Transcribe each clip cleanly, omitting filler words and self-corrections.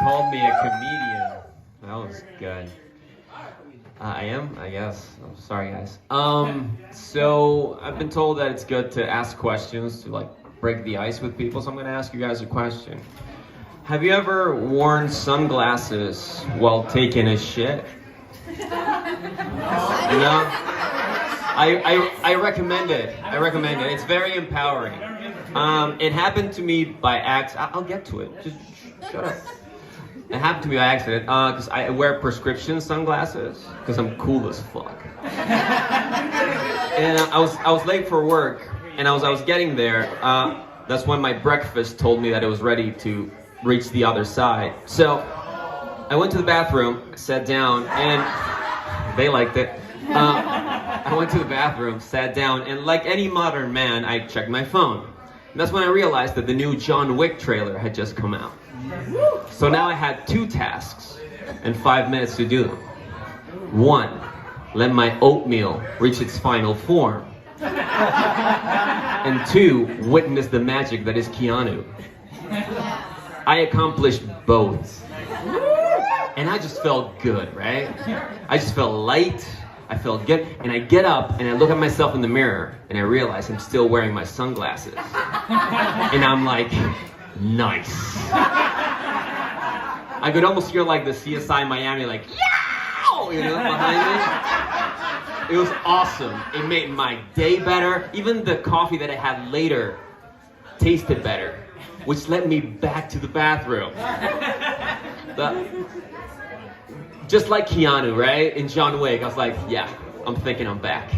called me a comedian. That was good. I am, I guess. I'm sorry, guys. So I've been told that it's good to ask questions to like break the ice with people. So I'm going to ask you guys a question. Have you ever worn sunglasses while taking a shit? No? I recommend it. I recommend it. It's very empowering. It happened to me by accident. I'll get to it. Just shut up. It happened to me by accident because I wear prescription sunglasses because I'm cool as fuck. And I was late for work, and I was getting there. That's when my breakfast told me that it was ready to reach the other side. So I went to the bathroom, sat down, and they liked it. I went to the bathroom, sat down, and like any modern man, I checked my phone. And that's when I realized that the new John Wick trailer had just come out. So now I had 2 tasks and 5 minutes to do them. 1, let my oatmeal reach its final form. And 2, witness the magic that is Keanu. I accomplished both. And I just felt good, right? I just felt light. I felt good. And I get up and I look at myself in the mirror and I realize I'm still wearing my sunglasses. And I'm like, nice. I could almost hear like the CSI Miami like, yow! You know, behind me. It was awesome. It made my day better. Even the coffee that I had later tasted better, which led me back to the bathroom. Just like Keanu, right? In John Wick, I was like, yeah, I'm thinking I'm back.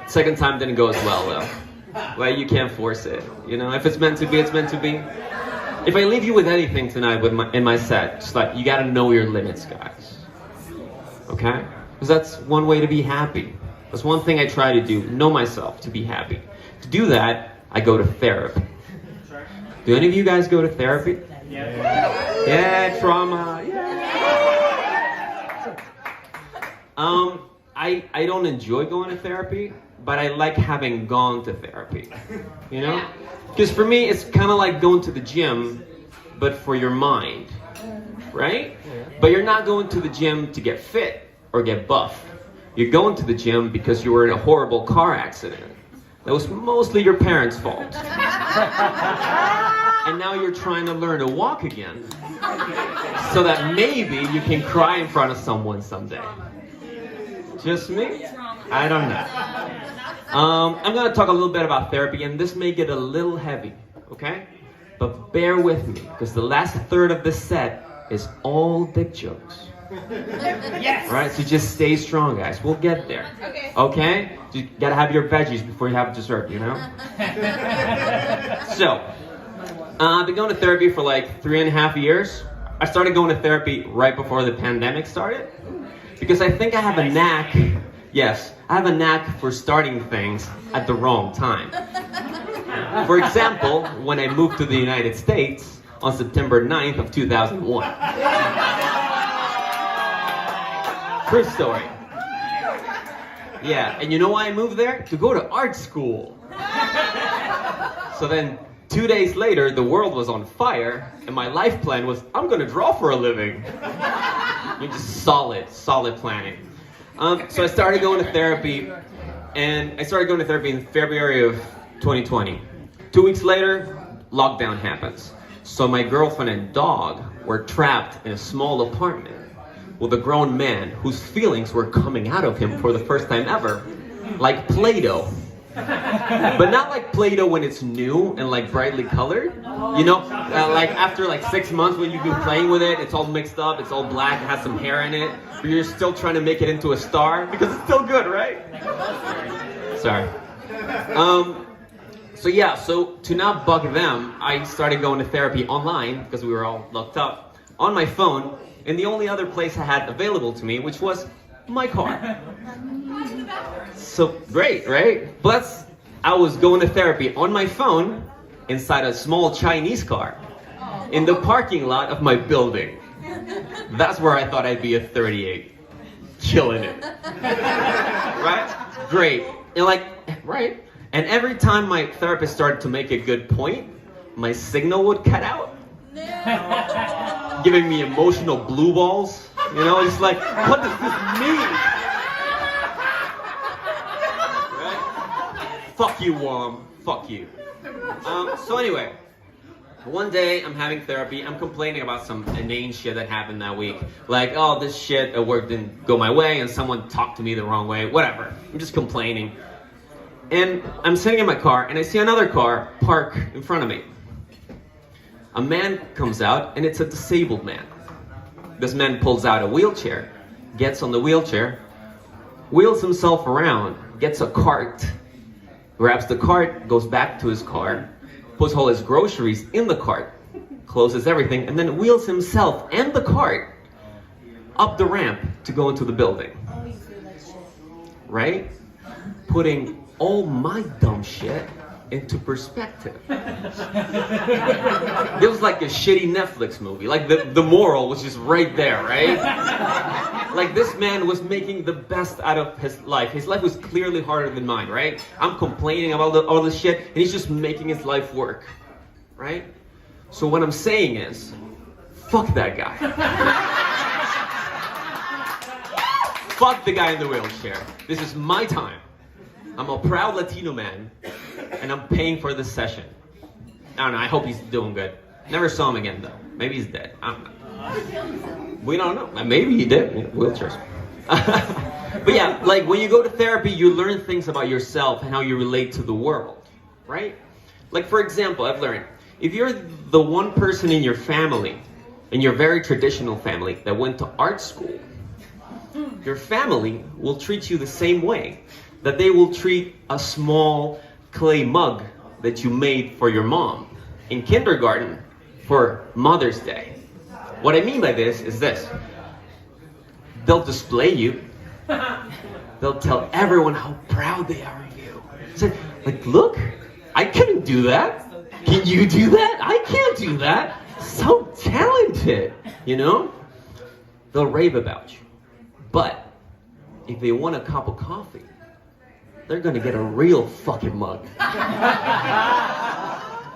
Second time didn't go as well, though. Well, you can't force it. You know, if it's meant to be, it's meant to be. If I leave you with anything tonight in my set, just like, you gotta know your limits, guys. Okay? Because that's one way to be happy. That's one thing I try to do, know myself to be happy. To do that, I go to therapy. Do any of you guys go to therapy? Yeah, trauma. Yeah. I don't enjoy going to therapy, but I like having gone to therapy. You know? Because for me, it's kind of like going to the gym, but for your mind. Right? But you're not going to the gym to get fit or get buff. You're going to the gym because you were in a horrible car accident. That was mostly your parents' fault. And now you're trying to learn to walk again. So that maybe you can cry in front of someone someday. Just me? I don't know. I'm going to talk a little bit about therapy, and this may get a little heavy, okay? But bear with me, because the last third of this set is all dick jokes. Yes! Right, so just stay strong, guys. We'll get there. Okay? You gotta have your veggies before you have dessert, you know? So, I've been going to therapy for like 3.5 years. I started going to therapy right before the pandemic started. Because I think I have a knack, yes, I have a knack for starting things at the wrong time. For example, when I moved to the United States on September 9th of 2001. True story. Yeah, and you know why I moved there? To go to art school. So then, 2 days later, the world was on fire, and my life plan was, I'm gonna draw for a living. You're just solid planning. So I started going to therapy, and I started going to therapy in February of 2020. 2 weeks later, lockdown happens. So my girlfriend and dog were trapped in a small apartment with a grown man whose feelings were coming out of him for the first time ever, like Play-Doh. But not like Play-Doh when it's new and like brightly colored. You know, like after like 6 months when you've been playing with it, it's all mixed up, it's all black, it has some hair in it, but you're still trying to make it into a star because it's still good, right? Sorry. So to not bug them, I started going to therapy online because we were all locked up on my phone in the only other place I had available to me, which was my car. So great, right? But I was going to therapy on my phone inside a small Chinese car in the parking lot of my building. That's where I thought I'd be at 38. Killing it. Right? Great. And right? And every time my therapist started to make a good point, my signal would cut out. Giving me emotional blue balls. You know, it's like, what does this mean? Right? Fuck you, Wom. Fuck you. So anyway, one day I'm having therapy. I'm complaining about some inane shit that happened that week. Like, oh, this shit at work didn't go my way and someone talked to me the wrong way. Whatever. I'm just complaining. And I'm sitting in my car and I see another car park in front of me. A man comes out and it's a disabled man. This man pulls out a wheelchair, gets on the wheelchair, wheels himself around, gets a cart, grabs the cart, goes back to his car, puts all his groceries in the cart, closes everything, and then wheels himself and the cart up the ramp to go into the building. Right? Putting all my dumb shit into perspective. It was like a shitty Netflix movie. Like the moral was just right there, right? Like this man was making the best out of his life. His life was clearly harder than mine, right? I'm complaining about all this shit, and he's just making his life work, right? So what I'm saying is, fuck that guy. Fuck the guy in the wheelchair. This is my time. I'm a proud Latino man, and I'm paying for this session. I don't know, I hope he's doing good. Never saw him again, though. Maybe he's dead. I don't know. We don't know. Maybe he did. Wheelchairs. But yeah, like when you go to therapy, you learn things about yourself and how you relate to the world, right? Like for example, I've learned, if you're the one person in your family, in your very traditional family, that went to art school, your family will treat you the same way that they will treat a small clay mug that you made for your mom in kindergarten for Mother's Day. What I mean by this is this. They'll display you. They'll tell everyone how proud they are of you. It's like, look, I couldn't do that. Can you do that? I can't do that. So talented, you know? They'll rave about you. But if they want a cup of coffee, they're gonna get a real fucking mug.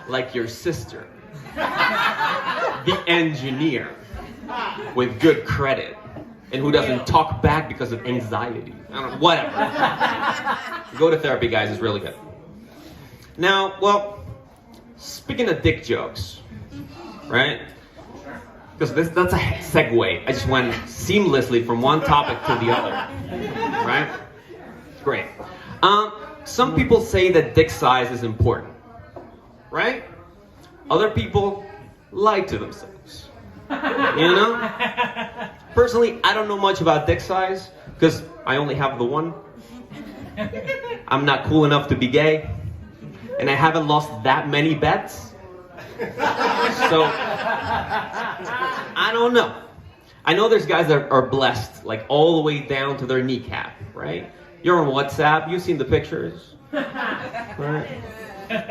Like your sister. The engineer. With good credit. And who doesn't talk back because of anxiety. I don't know, whatever. Go to therapy, guys, it's really good. Now, well, speaking of dick jokes, right? Because that's a segue. I just went seamlessly from one topic to the other. Right? Great. Some people say that dick size is important, right? Other people lie to themselves, you know? Personally, I don't know much about dick size because I only have the one. I'm not cool enough to be gay, and I haven't lost that many bets. So, I don't know. I know there's guys that are blessed, like all the way down to their kneecap, right? You're on WhatsApp, you've seen the pictures. Right?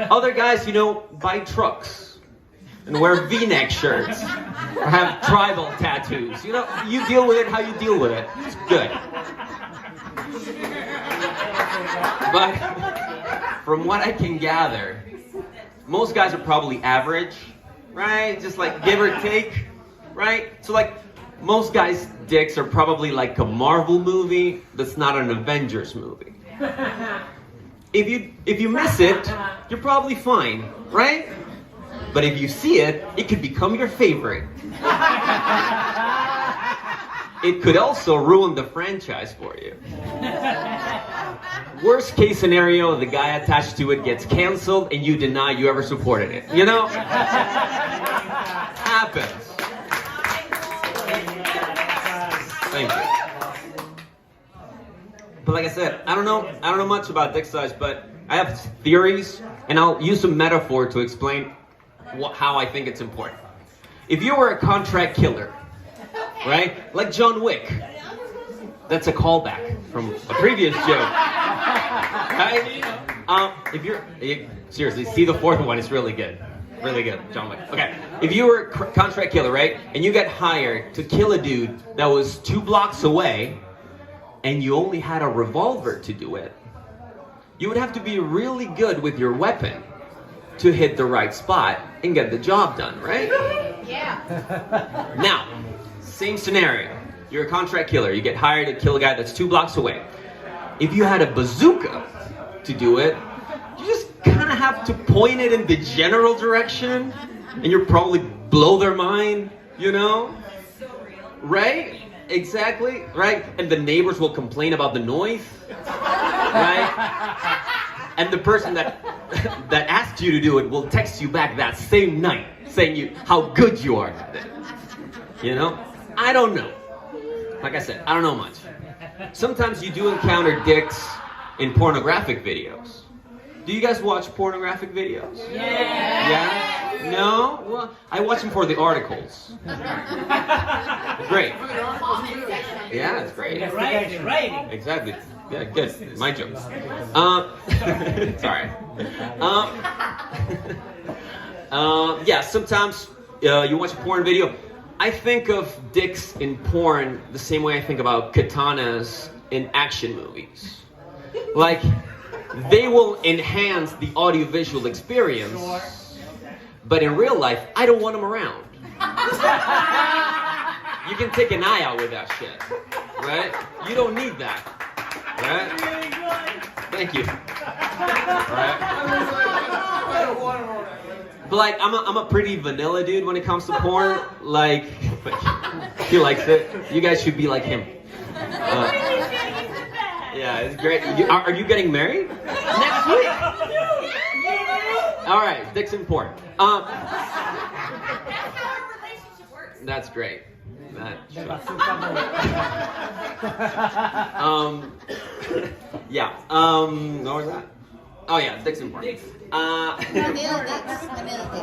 Other guys, you know, buy trucks and wear V-neck shirts or have tribal tattoos. You know, you deal with it how you deal with it. It's good. But from what I can gather, most guys are probably average, right? Just like give or take, right? So like, most guys' dicks are probably like a Marvel movie that's not an Avengers movie. If you miss it, you're probably fine, right? But if you see it, it could become your favorite. It could also ruin the franchise for you. Worst case scenario, the guy attached to it gets canceled and you deny you ever supported it. You know? Happens. Thank you. But like I said, I don't know much about dick size, but I have theories, and I'll use a metaphor to explain how I think it's important. If you were a contract killer, right? Like John Wick. That's a callback from a previous joke. Right? Seriously, see the fourth one, it's really good. Really good, John Wick. Okay, if you were a contract killer, right? And you got hired to kill a dude that was 2 blocks away, and you only had a revolver to do it, you would have to be really good with your weapon to hit the right spot and get the job done, right? Yeah. Now, same scenario. You're a contract killer. You get hired to kill a guy that's 2 blocks away. If you had a bazooka to do it, you just kind of have to point it in the general direction, and you'll probably blow their mind, you know? Right? Exactly, right? And the neighbors will complain about the noise, right? And the person that asked you to do it will text you back that same night saying how good you are at it. You know? I don't know. Like I said, I don't know much. Sometimes you do encounter dicks in pornographic videos. Do you guys watch pornographic videos? Yeah. Yeah? No? Well, I watch them for the articles. Great. Yeah, it's great. Right. Exactly. Yeah, good. My jokes. Sorry. Yeah, sometimes you watch a porn video. I think of dicks in porn the same way I think about katanas in action movies. Like, they will enhance the audiovisual experience, but in real life, I don't want them around. You can take an eye out with that shit, right? You don't need that, right? Thank you. Right? But like, I'm a pretty vanilla dude when it comes to porn. Like, he likes it. You guys should be like him. Yeah, it's great. Are you getting married next week? All right, dicks in porn. That's great. Yeah. What was that? Oh yeah, dicks in porn.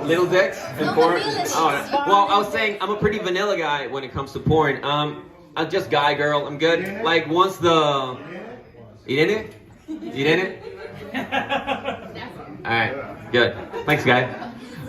Little dicks in porn. Oh, well, I was saying I'm a pretty vanilla guy when it comes to porn. I'm just guy, girl. I'm good. Like once the eat in it. All right, good. Thanks, guy.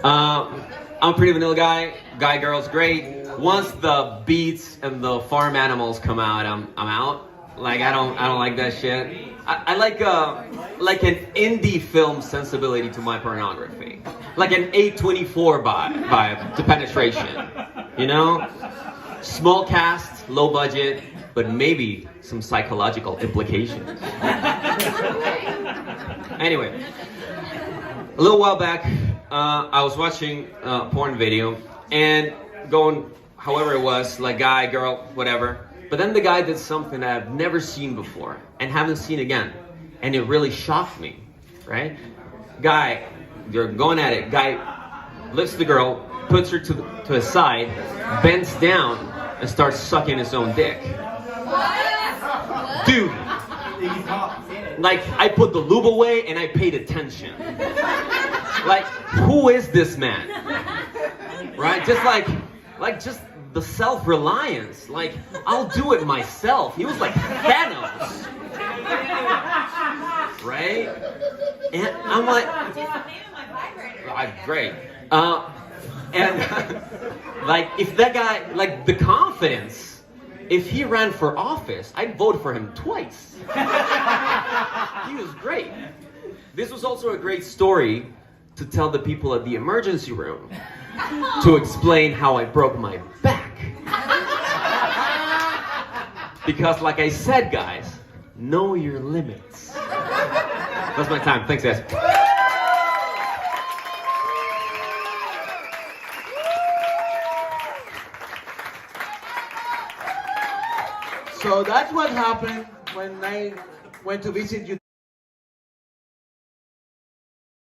I'm a pretty vanilla guy. Guy, girl's great. Once the beats and the farm animals come out, I'm out. Like I don't like that shit. I like an indie film sensibility to my pornography, like an A24 vibe to penetration. You know, small cast, low budget, but maybe some psychological implications. Anyway, a little while back, I was watching a porn video and going, however it was, like guy, girl, whatever. But then the guy did something that I've never seen before and haven't seen again. And it really shocked me, right? Guy, they're going at it. Guy lifts the girl, puts her to his side, bends down, and starts sucking his own dick. Dude, like I put the lube away and I paid attention. Like, who is this man? Right? Just the self-reliance. Like, I'll do it myself. He was like Thanos. Right? And I'm like, great. And like, if that guy, like the confidence, if he ran for office, I'd vote for him twice. He was great. This was also a great story to tell the people at the emergency room to explain how I broke my back. Because like I said, guys, know your limits. That's my time. Thanks, guys. So that's what happened when I went to visit you.